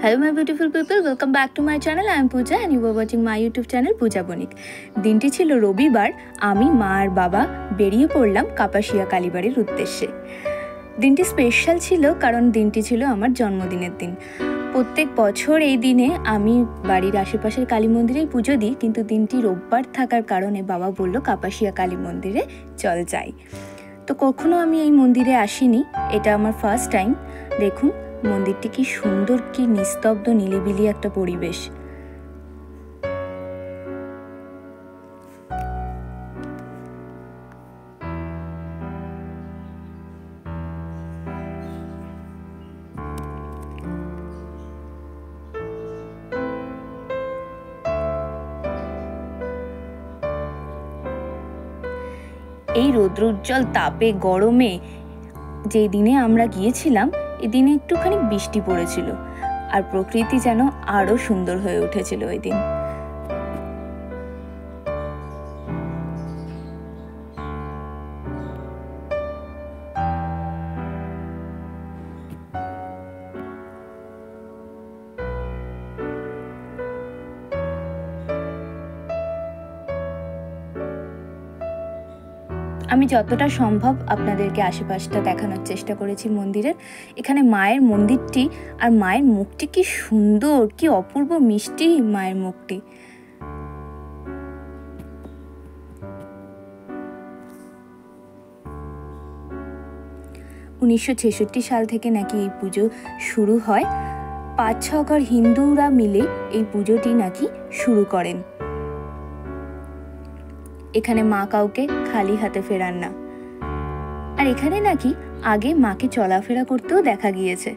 Hello my beautiful people, welcome back to my channel. I am Pooja and you are watching my YouTube channel Pooja Bonik. দিনটি ছিল রবিবার। আমি মা আর বাবা বেরিয়ে পড়লাম কাপাসিয়া কালীবাড়ির উদ্দেশ্যে। দিনটি স্পেশাল ছিল কারণ দিনটি ছিল আমার জন্মদিনের দিন। প্রত্যেক বছর এই দিনে আমি বাড়ির আশেপাশের কালী মন্দিরেই পুজো দিই, কিন্তু দিনটি রোববার থাকার কারণে বাবা বলল কাপাসিয়া কালী মন্দিরে চল যাই। তো কখনো আমি এই মন্দিরে আসিনি, এটা আমার ফার্স্ট টাইম। দেখুন মন্দিরটি কি সুন্দর, কি নিস্তব্ধ নিলিবিলি একটা পরিবেশ। এই রৌদ্রোজ্জ্বল তাপে গরমে যে দিনে আমরা গিয়েছিলাম, এই দিনে একটুখানি বৃষ্টি পড়েছিল আর প্রকৃতি যেন আরো সুন্দর হয়ে উঠেছিল ওই দিন। আমি যতটা সম্ভব আপনাদেরকে আশেপাশটা দেখানোর চেষ্টা করেছি মন্দিরের। এখানে মায়ের মন্দিরটি আর মায়ের মুখটি কি সুন্দর, কি অপূর্ব মিষ্টি মায়ের মুখটি। (1966) সাল থেকে নাকি এই পুজো শুরু হয়। 5-6 ঘর হিন্দুরা মিলে এই পুজোটি নাকি শুরু করেন। এখানে মা কাউকে খালি হাতে ফেরান না, আর এখানে নাকি আগে মাকে চলাফেরা করতেও দেখা গিয়েছে।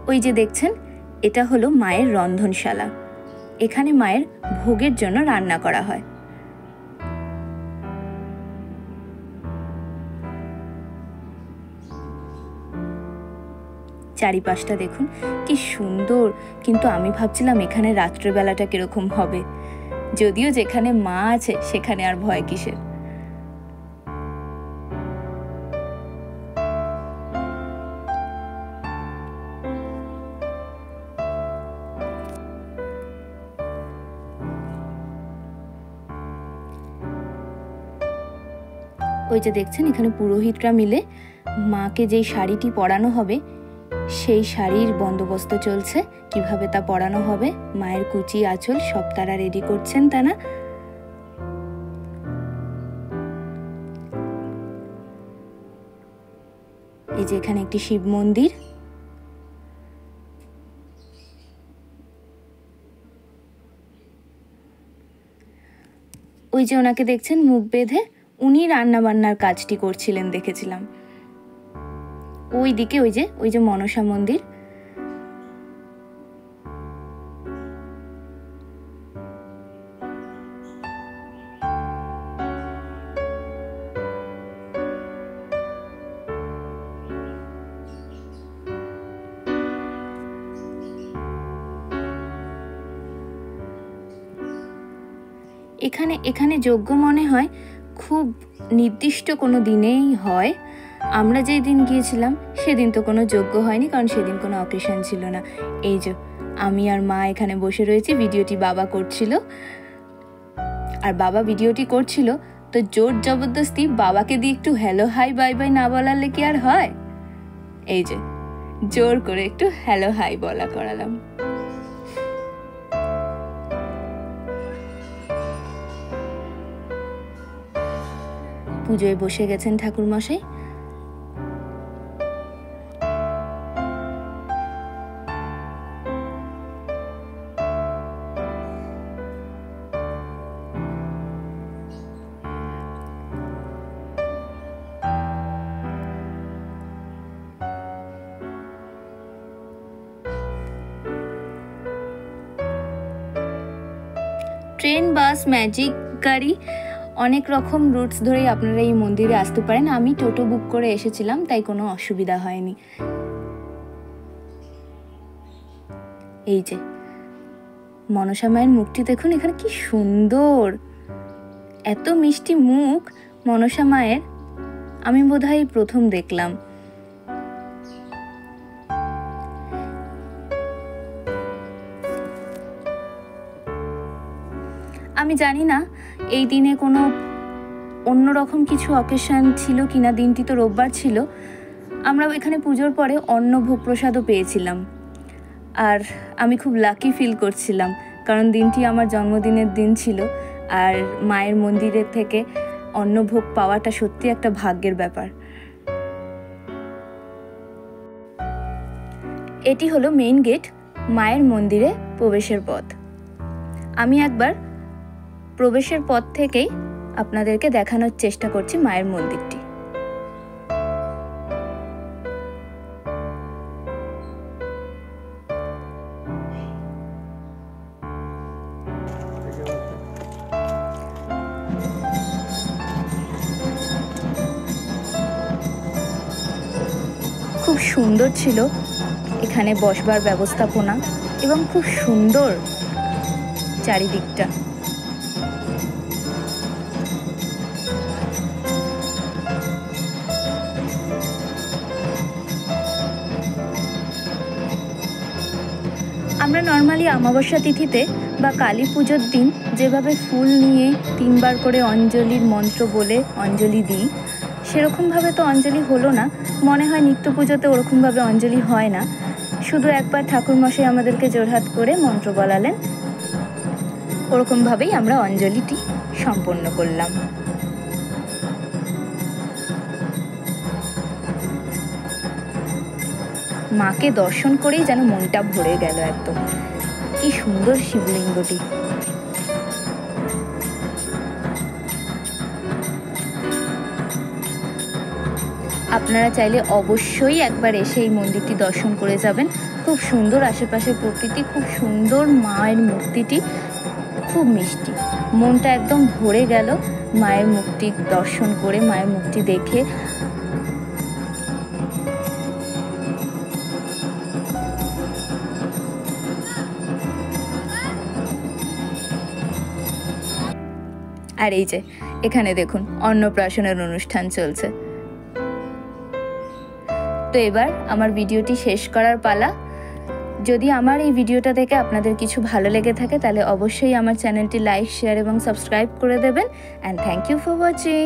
ওই যে দেখছেন, এটা হলো মায়ের রন্ধনশালা। এখানে মায়ের ভোগের জন্য রান্না করা হয়। চারিপাশটা দেখুন কি সুন্দর, কিন্তু আমি ভাবছিলাম এখানে রাত্রেবেলাটা কিরকম হবে, যদিও যেখানে মা আছে সেখানে আর ভয় কিসের। ওই যে দেখছেন, এখানে পুরোহিতরা মিলে মাকে যেই শাড়িটি পরানো হবে সেই শাড়ির বন্দোবস্ত চলছে, কিভাবে তা পরানো হবে। মায়ের কুচি আঁচল সব তারা রেডি করছেন তারা। এই যে এখানে একটি শিব মন্দির। ওই যে ওনাকে দেখছেন মুখ বেঁধে, উনি রান্না বান্নার কাজটি করছিলেন দেখেছিলাম। ওই দিকে ওই যে মনসা মন্দির। এখানে যজ্ঞ মনে হয় খুব নির্দিষ্ট কোনো দিনেই হয়। আমরা যেই দিন গিয়েছিলাম সেদিন তো কোনো যজ্ঞ হয়নি, কারণ সেদিন কোনো অকেশন ছিল না। এই যে আমি আর মা এখানে বসে রয়েছি, ভিডিওটি বাবা করছিল। আর বাবা ভিডিওটি করছিল তো জোর জবরদস্তি বাবাকে দিয়ে একটু হ্যালো হাই বাই বাই না বলালে কি আর হয়। এই যে জোর করে একটু হ্যালো হাই বলা করালাম। পুজোয় বসে গেছেন ঠাকুর মশাই। ট্রেন, বাস, ম্যাজিক গাড়ি, অনেক রকম রুটস ধরেই আপনারা এই মন্দিরে আসতে পারেন। আমি টোটো বুক করে এসেছিলাম, তাই কোনো অসুবিধা হয়নি। এই যে মনসা মায়ের মুখটি দেখুন, এখানে কি সুন্দর। এত মিষ্টি মুখ মনসা মায়ের আমি বোধহয় প্রথম দেখলাম। আমি জানি না এই দিনে কোনো অন্যরকম কিছু অকেশন ছিল কিনা, দিনটি তো রোববার ছিল। আমরা এখানে পুজোর পরে অন্ন ভোগ প্রসাদও পেয়েছিলাম, আর আমি খুব লাকি ফিল করছিলাম, কারণ দিনটি আমার জন্মদিনের দিন ছিল। আর মায়ের মন্দিরের থেকে অন্নভোগ পাওয়াটা সত্যি একটা ভাগ্যের ব্যাপার। এটি হলো মেইন গেট, মায়ের মন্দিরে প্রবেশের পথ। আমি একবার প্রবেশের পথ থেকেই আপনাদেরকে দেখানোর চেষ্টা করছি মায়ের মন্দিরটি। খুব সুন্দর ছিল এখানে বসবার ব্যবস্থাপনা, এবং খুব সুন্দর চারিদিকটা। আমরা নর্মালি অমাবস্যা তিথিতে বা কালী পুজোর দিন যেভাবে ফুল নিয়ে 3 বার করে অঞ্জলির মন্ত্র বলে অঞ্জলি দিই, সেরকমভাবে তো অঞ্জলি হলো না। মনে হয় নিত্য পুজোতে ওরকমভাবে অঞ্জলি হয় না, শুধু একবার ঠাকুরমশাই আমাদেরকে জোরহাত করে মন্ত্র বলালেন, ওরকমভাবেই আমরা অঞ্জলিটি সম্পন্ন করলাম। মাকে দর্শন করেই যেন মনটা ভরে গেল একদম। কি সুন্দর শিবলিঙ্গটি। আপনারা চাইলে অবশ্যই একবার এসে এই মন্দিরটি দর্শন করে যাবেন। খুব সুন্দর আশেপাশে প্রকৃতি, খুব সুন্দর মায়ের মূর্তিটি, খুব মিষ্টি। মনটা একদম ভরে গেল মায়ের মুখটি দর্শন করে, মায়ের মুখটি দেখে। আর এই যে এখানে দেখুন অন্নপ্রাশনের অনুষ্ঠান চলছে। তো এবার আমার ভিডিওটি শেষ করার পালা। যদি আমার এই ভিডিওটা দেখে আপনাদের কিছু ভালো লেগে থাকে তাহলে অবশ্যই আমার চ্যানেলটি লাইক, শেয়ার এবং সাবস্ক্রাইব করে দেবেন। And thank you for watching.